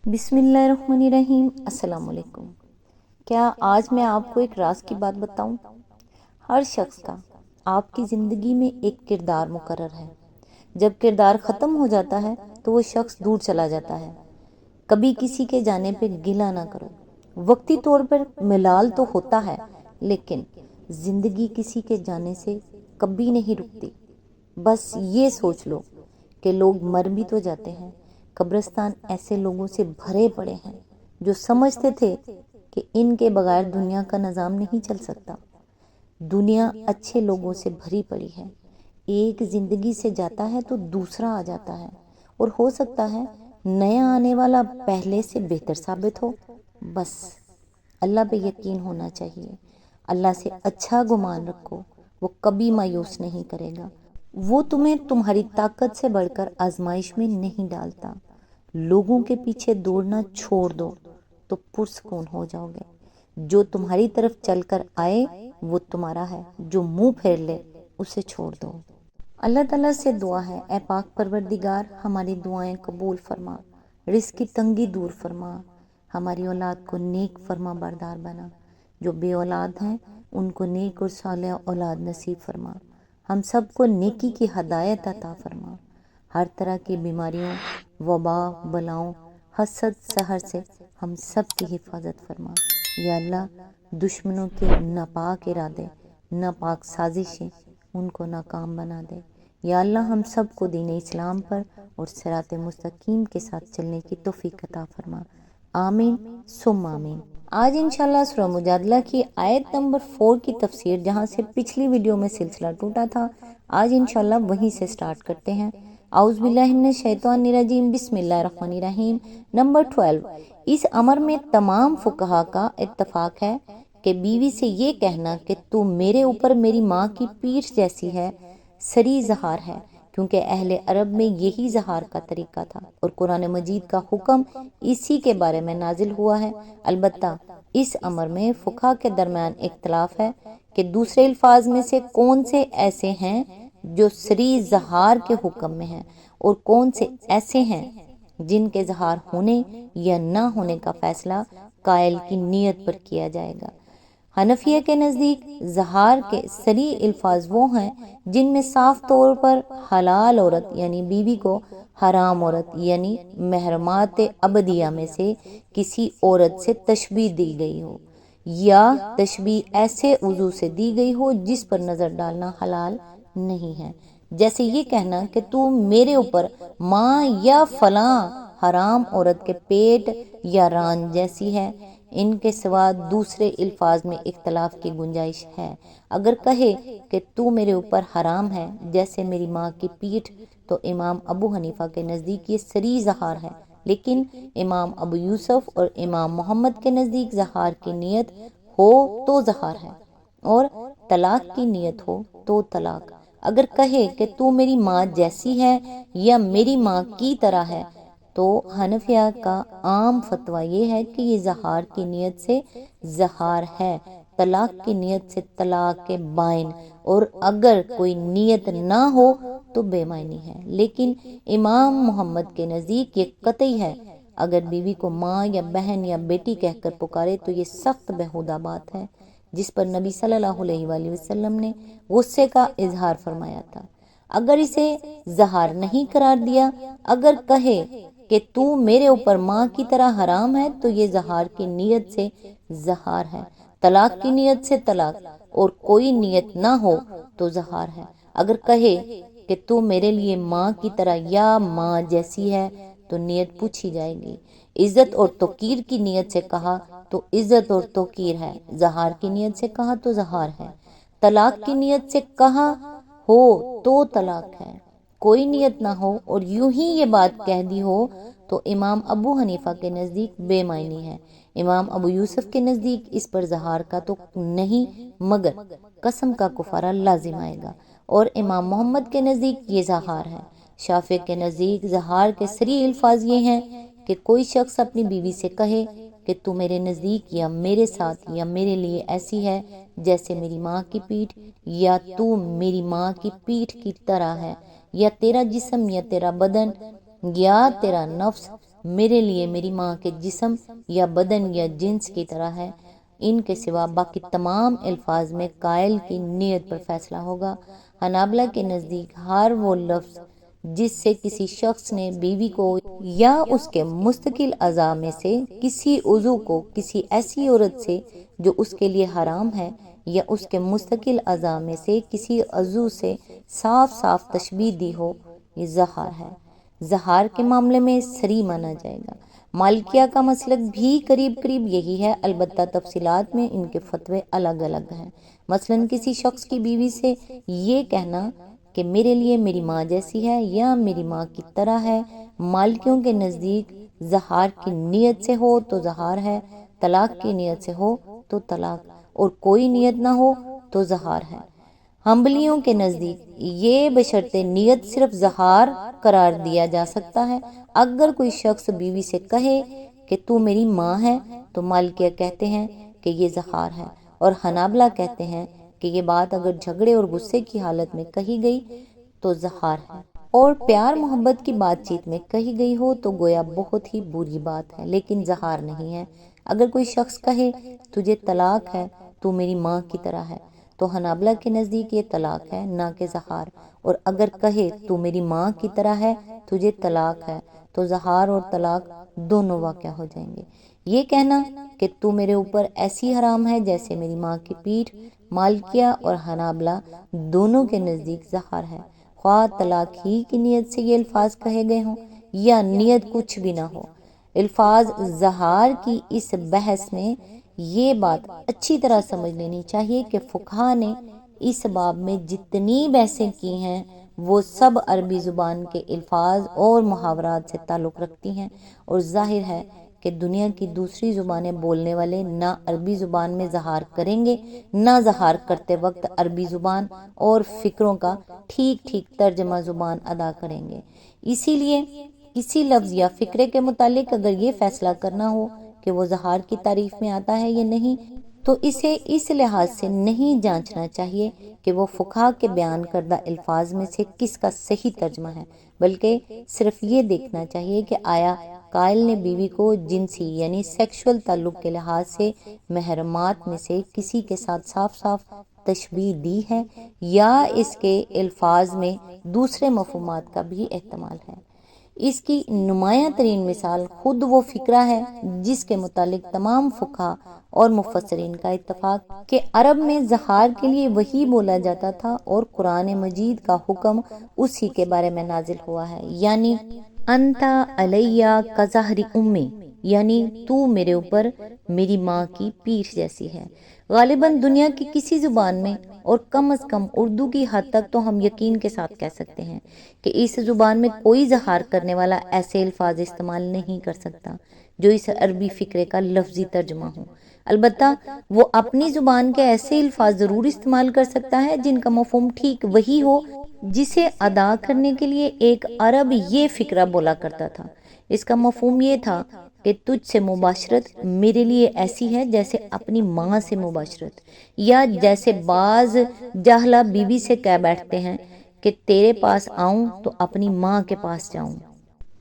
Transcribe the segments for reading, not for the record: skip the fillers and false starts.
بسم اللہ الرحمن الرحیم۔ السلام علیکم۔ کیا آج میں آپ کو ایک راز کی بات بتاؤں؟ ہر شخص کا آپ کی زندگی میں ایک کردار مقرر ہے۔ جب کردار ختم ہو جاتا ہے تو وہ شخص دور چلا جاتا ہے۔ کبھی کسی کے جانے پہ گلہ نہ کرو۔ وقتی طور پر ملال تو ہوتا ہے، لیکن زندگی کسی کے جانے سے کبھی نہیں رکتی۔ بس یہ سوچ لو کہ لوگ مر بھی تو جاتے ہیں، قبرستان ایسے لوگوں سے بھرے پڑے ہیں جو سمجھتے تھے کہ ان کے بغیر دنیا کا نظام نہیں چل سکتا۔ دنیا اچھے لوگوں سے بھری پڑی ہے۔ ایک زندگی سے جاتا ہے تو دوسرا آ جاتا ہے، اور ہو سکتا ہے نیا آنے والا پہلے سے بہتر ثابت ہو۔ بس اللہ پہ یقین ہونا چاہیے۔ اللہ سے اچھا گمان رکھو، وہ کبھی مایوس نہیں کرے گا۔ وہ تمہیں تمہاری طاقت سے بڑھ کر آزمائش میں نہیں ڈالتا۔ لوگوں کے پیچھے دوڑنا چھوڑ دو تو پرسکون ہو جاؤ گے۔ جو تمہاری طرف چل کر آئے وہ تمہارا ہے، جو منہ پھیر لے اسے چھوڑ دو۔ اللہ تعالیٰ سے دعا ہے، اے پاک پروردگار، ہماری دعائیں قبول فرما، رزق کی تنگی دور فرما، ہماری اولاد کو نیک فرما بردار بنا۔ جو بے اولاد ہیں ان کو نیک اور صالح اولاد نصیب فرما۔ ہم سب کو نیکی کی ہدایت عطا فرما۔ ہر طرح کی بیماریوں، وبا، بلاؤں، حسد، سحر سے ہم سب کی حفاظت فرما۔ یا اللہ، دشمنوں کے ناپاک ارادے، ناپاک سازشیں، ان کو ناکام بنا دے۔ یا اللہ، ہم سب کو دین اسلام پر اور صراط مستقیم کے ساتھ چلنے کی توفیق عطا فرما۔ آمین ثم آمین۔ آج انشاءاللہ سورہ مجادلہ کی آیت نمبر 4 کی تفسیر، جہاں سے پچھلی ویڈیو میں سلسلہ ٹوٹا تھا، آج انشاءاللہ وہیں سے سٹارٹ کرتے ہیں۔ اعوذ باللہ من الشیطان الرجیم، بسم اللہ الرحمن الرحیم۔ نمبر 12، اس امر میں تمام فقہا کا اتفاق ہے کہ بیوی سے یہ کہنا کہ تو میرے اوپر میری ماں کی پیٹھ جیسی ہے، سری زہار ہے، کیونکہ اہل عرب میں یہی زہار کا طریقہ تھا، اور قرآن مجید کا حکم اسی کے بارے میں نازل ہوا ہے۔ البتہ اس امر میں فقہا کے درمیان اختلاف ہے کہ دوسرے الفاظ میں سے کون سے ایسے ہیں جو سری زہار کے حکم میں ہیں، اور کون سے ایسے ہیں جن کے زہار ہونے یا نہ ہونے کا فیصلہ قائل کی نیت پر کیا جائے گا۔ حنفیہ کے نزدیک زہار کے صریح الفاظ وہ ہیں جن میں صاف طور پر حلال عورت یعنی بیوی کو حرام عورت یعنی محرمات ابدیہ میں سے کسی عورت سے تشبیہ دی گئی ہو، یا تشبیہ ایسے عضو سے دی گئی ہو جس پر نظر ڈالنا حلال نہیں ہے، جیسے یہ کہنا کہ تو میرے اوپر ماں یا فلاں حرام عورت کے پیٹ یا ران جیسی ہے۔ ان کے سوا دوسرے الفاظ میں اختلاف کی گنجائش ہے۔ اگر کہے کہ تو میرے اوپر حرام ہے جیسے میری ماں کی پیٹھ، تو امام ابو حنیفہ کے نزدیک یہ صریح زہار ہے، لیکن امام ابو یوسف اور امام محمد کے نزدیک زہار کی نیت ہو تو زہار ہے، اور طلاق کی نیت ہو تو طلاق۔ اگر کہے کہ تو میری ماں جیسی ہے یا میری ماں کی طرح ہے، تو حنفیہ کا عام فتویٰ یہ ہے کہ یہ زہار کی نیت سے زہار ہے، طلاق کی نیت سے طلاق بائن، اور اگر کوئی نیت نہ ہو تو بے معنی ہے۔ لیکن امام محمد کے نزدیک یہ قطعی ہے، اگر بیوی کو ماں یا بہن یا بیٹی کہہ کر پکارے تو یہ سخت بیہودہ بات ہے، جس پر نبی صلی اللہ علیہ وآلہ وسلم نے غصے کا اظہار فرمایا تھا۔ اگر اسے زہار نہیں قرار دیا، اگر کہے کہ تو میرے اوپر ماں کی طرح حرام ہے، تو یہ زہار کی نیت سے زہار ہے، طلاق کی نیت سے طلاق، اور کوئی نیت نہ ہو تو زہار ہے۔ اگر کہے کہ تو میرے لیے ماں کی طرح یا ماں جیسی ہے، تو نیت پوچھی جائے گی۔ عزت اور توقیر کی نیت سے کہا تو عزت اور توقیر ہے، زہار کی نیت سے کہا تو زہار ہے، طلاق کی نیت سے کہا ہو تو طلاق ہے، کوئی نیت نہ ہو اور یوں ہی یہ بات کہہ دی ہو تو امام ابو حنیفہ کے نزدیک بے معنی ہے۔ امام ابو یوسف کے نزدیک اس پر زہار کا تو نہیں مگر قسم کا کفارہ لازم آئے گا، اور امام محمد کے نزدیک یہ زہار ہے۔ شافعی کے نزدیک زہار کے صریح الفاظ یہ ہیں کہ کوئی شخص اپنی بیوی سے کہے کہ تو میرے نزدیک یا میرے ساتھ یا میرے لیے ایسی ہے جیسے میری ماں کی پیٹھ، یا تو میری ماں کی پیٹھ کی طرح ہے، یا تیرا جسم یا تیرا بدن یا تیرا نفس میرے لیے میری ماں کے جسم یا بدن یا جنس کی طرح ہے، ان کے سوا باقی تمام الفاظ میں قائل کی نیت پر فیصلہ ہوگا۔ حنابلہ کے نزدیک ہر وہ لفظ جس سے کسی شخص نے بیوی کو یا اس کے مستقل اعضاء میں سے کسی عضو کو کسی ایسی عورت سے جو اس کے لیے حرام ہے یا اس کے مستقل اعضاء میں سے کسی عضو سے صاف صاف تشبیہ دی ہو، یہ زہار ہے۔ زہار کے معاملے میں صریح مانا جائے گا۔ مالکیہ کا مسلک بھی قریب قریب یہی ہے، البتہ تفصیلات میں ان کے فتوے الگ الگ ہیں۔ مثلا کسی شخص کی بیوی سے یہ کہنا کہ میرے لیے میری ماں جیسی ہے یا میری ماں کی طرح ہے، مالکیوں کے نزدیک زہار کی نیت سے ہو تو زہار ہے، طلاق کی نیت سے ہو تو طلاق، اور کوئی نیت نہ ہو تو زہار ہے۔ حنبلیوں کے نزدیک یہ بشرطِ نیت صرف زہار قرار دیا جا سکتا ہے۔ اگر کوئی شخص بیوی سے کہے کہ تو میری ماں ہے تو مالکیہ کہتے ہیں کہ یہ زہار ہے، اور حنابلہ کہتے ہیں کہ یہ بات اگر جھگڑے اور غصے کی حالت میں کہی گئی تو زہار ہے، اور پیار محبت کی بات چیت میں کہی گئی ہو تو گویا بہت ہی بری بات ہے، لیکن زہار نہیں ہے۔ اگر کوئی شخص کہے تجھے طلاق ہے، تو میری ماں کی طرح ہے، تو حنابلہ کے نزدیک یہ طلاق ہے نہ کہ زہار، اور اگر کہے تو میری ماں کی طرح ہے، تجھے طلاق ہے، تو زہار اور طلاق دونوں واقع ہو جائیں گے۔ یہ کہنا کہ تو میرے اوپر ایسی حرام ہے جیسے میری ماں کی پیٹھ، مالکیہ اور حنابلہ دونوں کے نزدیک زہار ہے، خواہ طلاق ہی کی نیت سے یہ الفاظ کہے گئے ہوں یا نیت کچھ بھی نہ ہو۔ الفاظ زہار کی اس بحث میں یہ بات اچھی طرح سمجھ لینی چاہیے کہ فقہا نے اس باب میں جتنی بحثیں کی ہیں وہ سب عربی زبان کے الفاظ اور محاورات سے تعلق رکھتی ہیں، اور ظاہر ہے کہ دنیا کی دوسری زبانیں بولنے والے نہ عربی زبان میں زہار کریں گے، نہ زہار کرتے وقت عربی زبان اور فکروں کا ٹھیک ٹھیک ترجمہ زبان ادا کریں گے۔ اسی لیے کسی لفظ یا فکرے کے متعلق اگر یہ فیصلہ کرنا ہو کہ وہ زہار کی تعریف میں آتا ہے یا نہیں، تو اسے اس لحاظ سے نہیں جانچنا چاہیے کہ وہ فقہا کے بیان کردہ الفاظ میں سے کس کا صحیح ترجمہ ہے، بلکہ صرف یہ دیکھنا چاہیے کہ آیا قائل نے بیوی کو جنسی یعنی سیکشول تعلق کے لحاظ سے محرمات میں سے کسی کے ساتھ صاف صاف تشبیہ دی ہے، یا اس کے الفاظ میں دوسرے مفہومات کا بھی احتمال ہے۔ اس کی نمایاں ترین مثال خود وہ فکرہ ہے جس کے متعلق تمام فقہا اور مفسرین کا اتفاق کہ عرب میں زہار کے لیے وہی بولا جاتا تھا اور قرآن مجید کا حکم اسی کے بارے میں نازل ہوا ہے، یعنی انتا علیہ کظہر امی، یعنی تو میرے اوپر میری ماں کی پیٹھ جیسی ہے۔ غالباً دنیا کی کسی زبان میں، اور کم از کم اردو کی حد تک تو ہم یقین کے ساتھ کہہ سکتے ہیں کہ اس زبان میں کوئی زہار کرنے والا ایسے الفاظ استعمال نہیں کر سکتا جو اس عربی فکرے کا لفظی ترجمہ ہو۔ البتہ وہ اپنی زبان کے ایسے الفاظ ضرور استعمال کر سکتا ہے جن کا مفہوم ٹھیک وہی ہو جسے ادا کرنے کے لیے ایک عرب یہ فکرہ بولا کرتا تھا۔ اس کا مفہوم یہ تھا کہ تجھ سے مباشرت میرے لیے ایسی ہے جیسے اپنی ماں سے مباشرت، یا جیسے بعض جاہلہ بیوی سے کہہ بیٹھتے ہیں کہ تیرے پاس آؤں تو اپنی ماں کے پاس جاؤں۔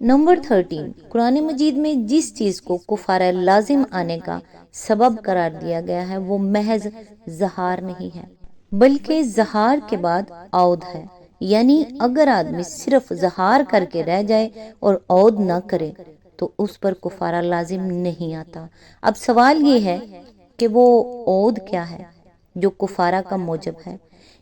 نمبر 13، قرآن مجید میں جس چیز کو کفارہ لازم آنے کا سبب قرار دیا گیا ہے وہ محض زہار نہیں ہے، بلکہ زہار کے بعد عود ہے، یعنی اگر آدمی صرف زہار کر کے رہ جائے اور عود نہ کرے تو اس پر کفارہ لازم نہیں آتا۔ اب سوال یہ ہے کہ وہ عود کیا ہے جو کفارہ کا موجب ہے؟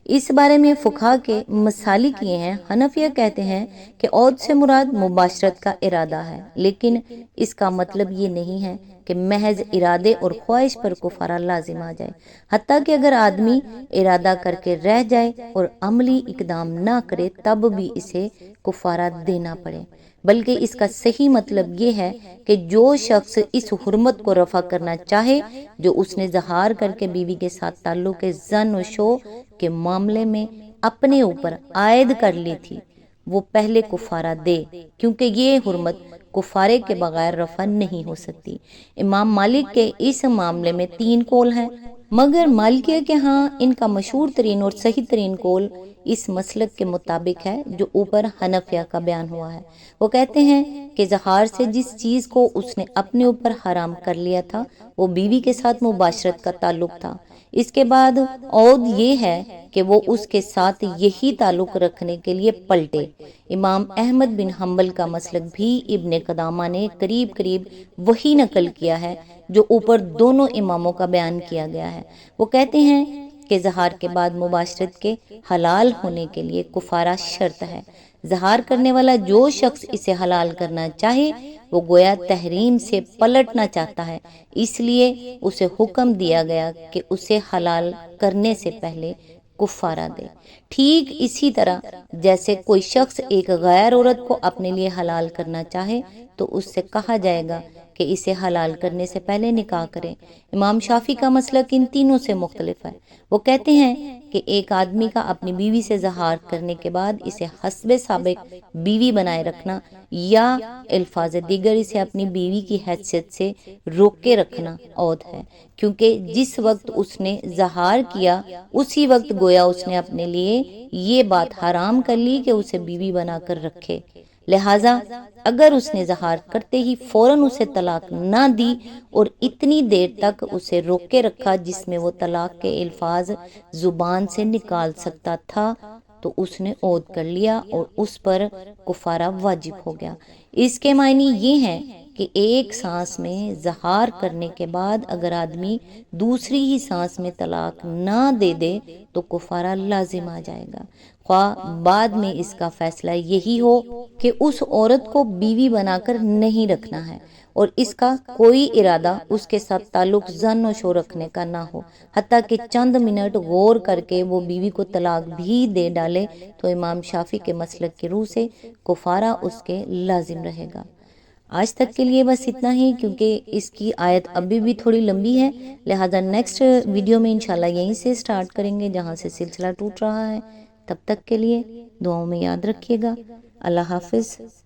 اس بارے میں فقہا کے مسالک یہ ہیں۔ حنفیہ کہتے ہیں کہ عود سے مراد مباشرت کا ارادہ ہے، لیکن اس کا مطلب یہ نہیں ہے کہ محض ارادے اور خواہش پر کفارہ لازم آ جائے، حتیٰ کہ اگر آدمی ارادہ کر کے رہ جائے اور عملی اقدام نہ کرے تب بھی اسے کفارہ دینا پڑے، بلکہ اس کا صحیح مطلب یہ ہے کہ جو شخص اس حرمت کو رفع کرنا چاہے جو اس نے زہار کر کے بیوی کے ساتھ تعلق زن و شو کے معاملے میں اپنے اوپر عائد کر لی تھی، وہ پہلے کفارہ دے، کیونکہ یہ حرمت کفارے کے بغیر رفع نہیں ہو سکتی۔ امام مالک کے اس معاملے میں 3 قول ہیں۔ مگر مالکیہ کے ہاں ان کا مشہور ترین اور صحیح ترین قول اس مسلک کے مطابق ہے جو اوپر حنفیہ کا بیان ہوا ہے۔ وہ کہتے ہیں کہ زہار سے جس چیز کو اس نے اپنے اوپر حرام کر لیا تھا وہ بیوی کے ساتھ مباشرت کا تعلق تھا۔ اس کے بعد عود یہ ہے کہ وہ اس کے ساتھ یہی تعلق رکھنے کے لیے پلٹے۔ امام احمد بن حنبل کا مسلک بھی ابن قدامہ نے قریب قریب وہی نقل کیا ہے جو اوپر دونوں اماموں کا بیان کیا گیا ہے۔ وہ کہتے ہیں کہ زہار کے بعد مباشرت کے حلال ہونے کے لیے کفارہ شرط ہے۔ زہار کرنے والا جو شخص اسے حلال کرنا چاہے وہ گویا تحریم سے پلٹنا چاہتا ہے، اس لیے اسے حکم دیا گیا کہ اسے حلال کرنے سے پہلے کفارہ دے۔ ٹھیک اسی طرح جیسے کوئی شخص ایک غیر عورت کو اپنے لیے حلال کرنا چاہے تو اس سے کہا جائے گا کہ اسے حلال کرنے سے پہلے نکاح کرے۔ امام شافعی کا مسلک ان تینوں سے مختلف ہے۔ وہ کہتے ہیں کہ ایک آدمی کا اپنی بیوی سے زہار کرنے کے بعد اسے حسب سابق بیوی بنائے رکھنا یا الفاظ دیگر اسے اپنی بیوی کی حیثیت سے روک کے رکھنا عود ہے، کیونکہ جس وقت اس نے زہار کیا اسی وقت گویا اس نے اپنے لیے یہ بات حرام کر لی کہ اسے بیوی بنا کر رکھے۔ لہٰذا اگر اس نے زہار کرتے ہی فوراً اسے طلاق نہ دی اور اتنی دیر تک اسے روک کے رکھا جس میں وہ طلاق کے الفاظ زبان سے نکال سکتا تھا تو اس نے عود کر لیا اور اس پر کفارہ واجب ہو گیا۔ اس کے معنی یہ ہیں کہ ایک سانس میں زہار کرنے کے بعد اگر آدمی دوسری ہی سانس میں طلاق نہ دے دے تو کفارہ لازم آ جائے گا، خواہ بعد میں اس کا فیصلہ یہی ہو کہ اس عورت کو بیوی بنا کر نہیں رکھنا ہے اور اس کا کوئی ارادہ اس کے ساتھ تعلق زن و شو رکھنے کا نہ ہو، حتیٰ کہ چند منٹ غور کر کے وہ بیوی کو طلاق بھی دے ڈالے تو امام شافعی کے مسلک کی روح سے کفارہ اس کے لازم رہے گا۔ آج تک کے لیے بس اتنا ہی، کیونکہ اس کی آیت ابھی بھی تھوڑی لمبی ہے، لہذا نیکسٹ ویڈیو میں انشاءاللہ یہیں سے سٹارٹ کریں گے جہاں سے سلسلہ ٹوٹ رہا ہے۔ تب تک کے لیے دعاؤں میں یاد رکھیے گا۔ اللہ حافظ۔